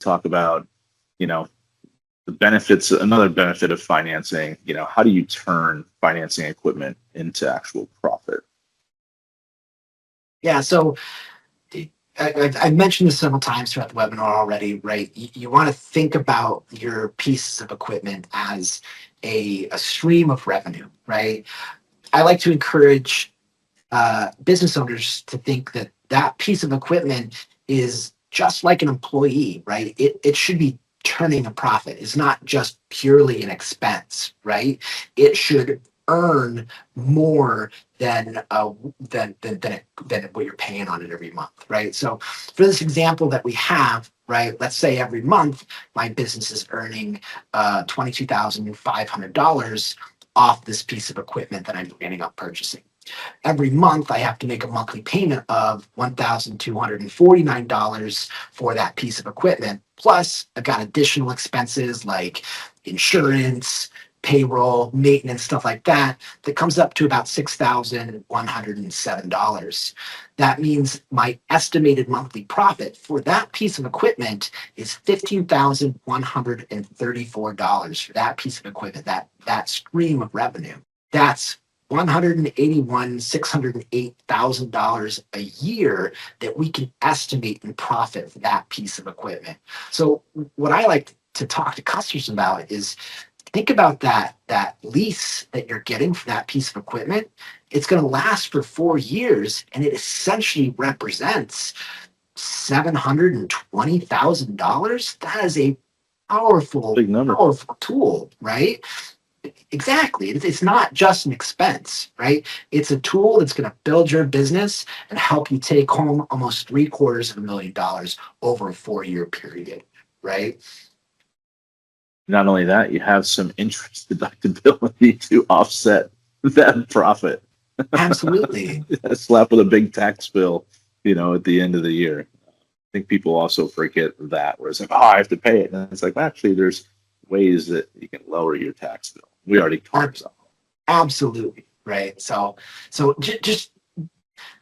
talk about, you know, the benefits, another benefit of financing, how do you turn financing equipment into actual profit? Yeah, so I've mentioned this several times throughout the webinar already, right? You want to think about your pieces of equipment as a stream of revenue, right? I like to encourage business owners to think that that piece of equipment is just like an employee, right? It should be turning a profit. It's not just purely an expense, right? It should earn more than what you're paying on it every month, right? So for this example that we have, right, let's say every month my business is earning $22,500 off this piece of equipment that I'm ending up purchasing. Every month I have to make a monthly payment of $1,249 for that piece of equipment. Plus, I've got additional expenses like insurance, payroll, maintenance, stuff like that, that comes up to about $6,107. That means my estimated monthly profit for that piece of equipment is $15,134 for that piece of equipment, that stream of revenue. That's $608,000 a year that we can estimate in profit for that piece of equipment. So what I like to talk to customers about is think about that lease that you're getting for that piece of equipment. It's going to last for 4 years, and it essentially represents $720,000. That is a Big number. powerful tool, right? Exactly. It's not just an expense, right? It's a tool that's going to build your business and help you take home almost $750,000 over a 4 year period, right? Not only that, you have some interest deductibility to offset that profit. Absolutely. Slap with a big tax bill, at the end of the year. I think people also forget that, where it's like, oh, I have to pay it. And it's like, well, actually, there's ways that you can lower your tax bill. We already talked about that. Absolutely. Right. So just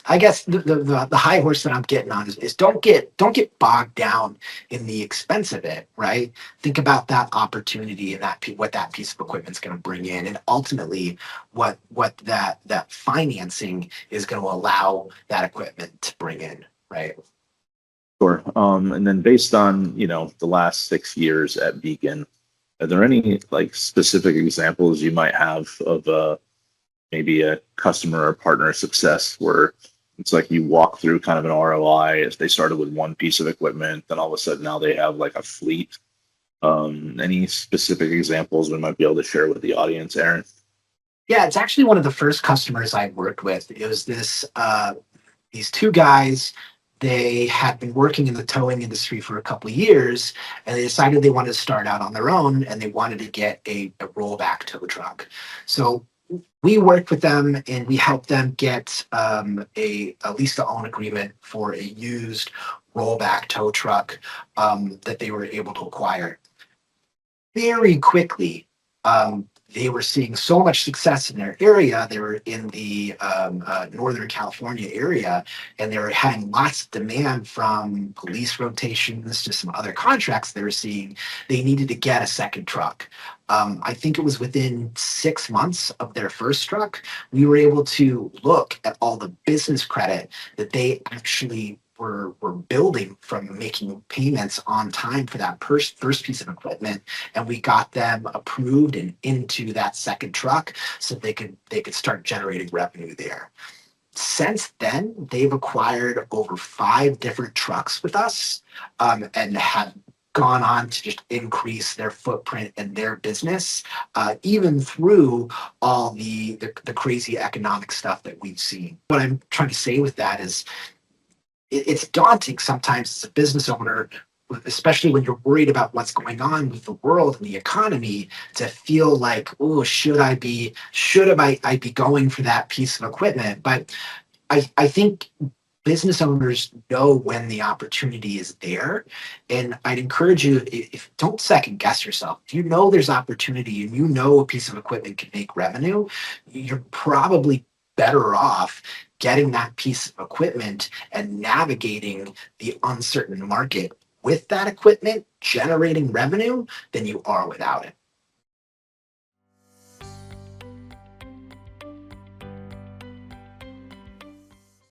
I guess the high horse that I'm getting on is don't get bogged down in the expense of it, right? Think about that opportunity and what that piece of equipment's going to bring in, and ultimately what that financing is going to allow that equipment to bring in, right? Sure. And then based on, the last 6 years at Beacon, are there any like specific examples you might have of maybe a customer or partner success where it's like you walk through kind of an ROI as they started with one piece of equipment, then all of a sudden now they have like a fleet? Any specific examples we might be able to share with the audience, Aaron? Yeah, it's actually one of the first customers I worked with. It was these two guys. They had been working in the towing industry for a couple of years, and they decided they wanted to start out on their own, and they wanted to get a rollback tow truck. So we worked with them, and we helped them get a lease to own agreement for a used rollback tow truck that they were able to acquire very quickly. They were seeing so much success in their area. They were in the Northern California area, and they were having lots of demand from police rotations to some other contracts they were seeing. They needed to get a second truck. I think it was within 6 months of their first truck, we were able to look at all the business credit that they actually were building from making payments on time for that first piece of equipment, and we got them approved and into that second truck so they could start generating revenue there. Since then, they've acquired over 5 different trucks with us, and have gone on to just increase their footprint and their business, even through all the crazy economic stuff that we've seen. What I'm trying to say with that is it's daunting sometimes as a business owner, especially when you're worried about what's going on with the world and the economy, to feel like, oh, I be going for that piece of equipment? But I think business owners know when the opportunity is there, and I'd encourage you, if don't second guess yourself. If you know there's opportunity and you know a piece of equipment can make revenue, you're probably better off getting that piece of equipment and navigating the uncertain market with that equipment generating revenue than you are without it.